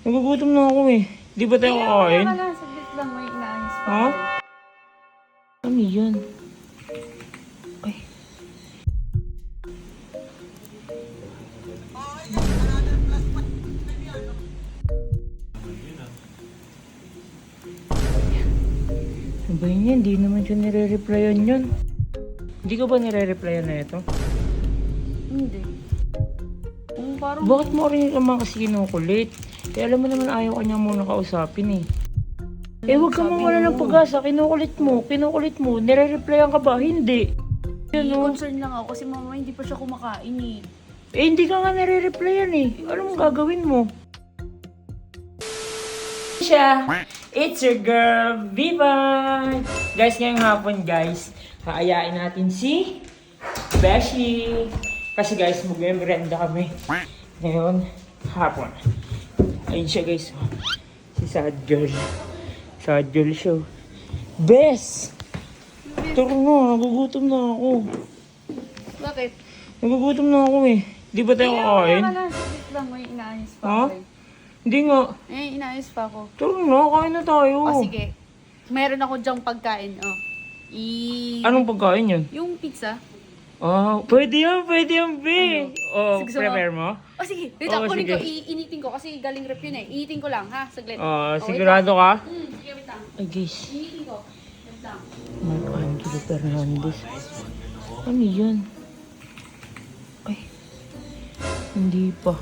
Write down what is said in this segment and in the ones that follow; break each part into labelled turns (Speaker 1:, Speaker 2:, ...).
Speaker 1: Nagugutom na ako eh. Di ba tayo kakain?
Speaker 2: Wala, saglit lang. May inaayos pa.
Speaker 1: Ha? Ano yan? Ay. Ano ba yun yan? Hindi naman siya nire-replyan yun. Hindi ka ba nire-replyan na ito?
Speaker 2: Hindi. Parang...
Speaker 1: Bakit mo rin naman kasi kinukulit? Eh alam mo naman ayaw ka niya muna kausapin eh. Eh huwag ka mawala ng pag-asa, kinukulit mo, nire-replyan ka ba? Hindi. Ano?
Speaker 2: Concern lang ako kasi mama hindi pa siya kumakain eh.
Speaker 1: Eh hindi ka nga nire-replyan eh. Anong gagawin mo? Siya, it's your girl, Viva! Guys, ngayong hapon guys, haayain natin si Beshi. Kasi guys, mag-merenda kami. Ngayon, hapon. Ayun siya guys, si Sad Girl. Sad Girl show. Bes! Turo na, nagugutom na ako.
Speaker 2: Bakit?
Speaker 1: Nagugutom na ako eh. Di ba tayo kakain?
Speaker 2: Wala, saglit lang. May inaayos pa
Speaker 1: Ha?
Speaker 2: ako eh.
Speaker 1: Hindi nga.
Speaker 2: Inaayos pa ako.
Speaker 1: Turo na, kain na tayo.
Speaker 2: O sige. Meron ako dyang pagkain.
Speaker 1: Anong pagkain yun?
Speaker 2: Yung pizza.
Speaker 1: Ah, pwede yan, be. Oh,
Speaker 2: Sige, sama.
Speaker 1: prepare mo?
Speaker 2: O sige, wait
Speaker 1: Oo,
Speaker 2: lang. Kunin ko,
Speaker 1: sige.
Speaker 2: iinitin ko kasi galing rep yun eh. Iinitin ko lang ha, saglit.
Speaker 1: Ah,
Speaker 2: O, wait
Speaker 1: sigurado ka?
Speaker 2: lang. Sige, wait lang.
Speaker 1: Ay, guys.
Speaker 2: Iinitin ko. Wait lang.
Speaker 1: Mark Angelo Fernandez. Ano yan? Ay. Hindi pa.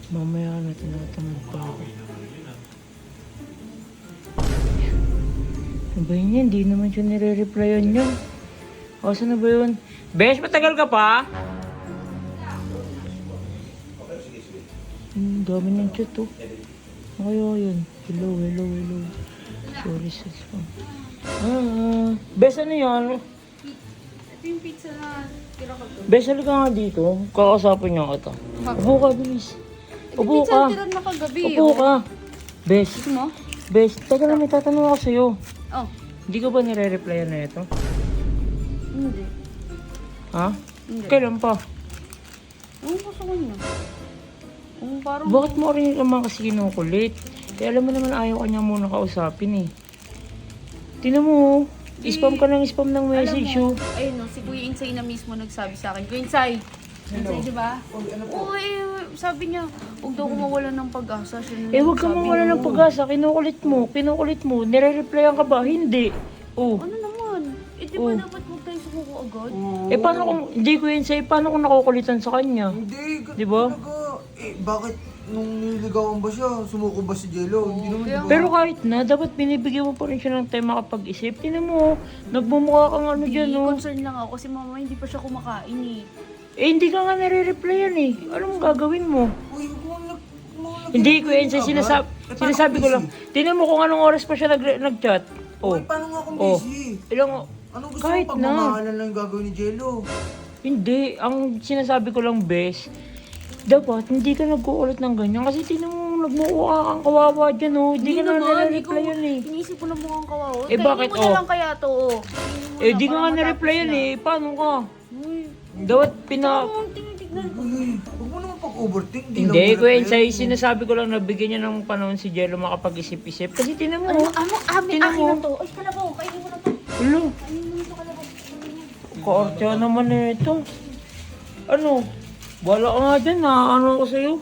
Speaker 1: Mamaya na tinatamad pa ako. Ano ba yun yan? Hindi naman siya nire-replyan yun. O, saan na ba yun? Besh, matagal ka pa? Dami ng chat oh. Ano kaya yun? Hello. Sorry sis. Besh, ano yan?
Speaker 2: Ito yung pizza na tira ko to.
Speaker 1: Besh, halika nga dito. Kakasapin niya kita. Upo ka, bilis. Upo
Speaker 2: Pizza
Speaker 1: ka.
Speaker 2: na tira na kagabi.
Speaker 1: Upo ka. Besh,
Speaker 2: Gusto mo?
Speaker 1: Besh, teka lang, may tatanong ako sa'yo.
Speaker 2: Oh,
Speaker 1: Hindi ka ba nire-replyan na ito?
Speaker 2: hindi.
Speaker 1: Ha?
Speaker 2: Hindi.
Speaker 1: Kailan pa?
Speaker 2: Ano ba sa kanya? Parang...
Speaker 1: Bakit mo rin naman kasi kinukulit? Eh alam mo naman ayaw ka niya muna kausapin eh. Tinan mo, spam ka ng spam ng message
Speaker 2: Alam
Speaker 1: oh.
Speaker 2: mo, ayun no, si Kuya Insay na mismo nagsabi sa akin. Kuya Insay! Insay, di ba? Oo, sabi niya, huwag daw ko mawalan ng pag-asa. Siya na
Speaker 1: Eh huwag ka
Speaker 2: nagsabi.
Speaker 1: mawala ng pag-asa, kinukulit mo, nire-replyan ka ba? Hindi. Oh.
Speaker 2: Ano naman? Eh, di ba
Speaker 1: Oh.
Speaker 2: dapat huwag tayo sumuko agad?
Speaker 1: Eh paano kung, hindi ko yun sa'yo, paano kung nakukulitan sa kanya?
Speaker 3: Hindi,
Speaker 1: Di ba?
Speaker 3: talaga. Bakit nung nililigawan ba siya, sumuko ba si Jello? Hindi naman, di ba?
Speaker 1: Pero kahit na, dapat binibigyan mo pa rin siya ng time makapag-isip. Tinan mo, nagmumukha kang ano dyan oh.
Speaker 2: Concern lang ako kasi mama hindi pa siya kumakain eh.
Speaker 1: Eh hindi ka nga nire-replyan eh. Anong gagawin mo?
Speaker 3: Uy,
Speaker 1: Hindi ko yun sinasabi ko lang. Tingnan mo kung anong oras pa siya nag-chat. Oh.
Speaker 3: Uy, paano nga kung
Speaker 1: Oh.
Speaker 3: busy?
Speaker 1: Ilang
Speaker 3: Anong gusto
Speaker 1: kahit
Speaker 3: mo?
Speaker 1: na.
Speaker 3: Pagmamahalan lang yung gagawin ni Jello.
Speaker 1: Hindi, ang sinasabi ko lang bes, dapat hindi ka nagkukulit ng ganyan kasi tingnan mo nagmukha kang kawawa dyan oh. Hindi ka na nire-replyan eh.
Speaker 2: Inisip ko na mukhang kawawa.
Speaker 1: Eh, bakit,
Speaker 2: mo na
Speaker 1: oh?
Speaker 2: lang kaya to oh.
Speaker 1: Eh di ka nga nire-replyan eh. Paano ka? Dapat
Speaker 3: Uy, huwag mo naman pag-overthink.
Speaker 1: Hindi, Gwen, sa'yo sinasabi ko lang nabigyan niya ng panahon si Jello makapag-isip-isip. Kasi tinan mo,
Speaker 2: Amin
Speaker 1: Tingnan mo.
Speaker 2: na to. Ay, kalabaw. Kainin mo na to.
Speaker 1: ulo,
Speaker 2: Kainin mo na to, kalabaw.
Speaker 1: kaortya naman na ito. Ano? Wala ka nga dyan, ano ko sa'yo.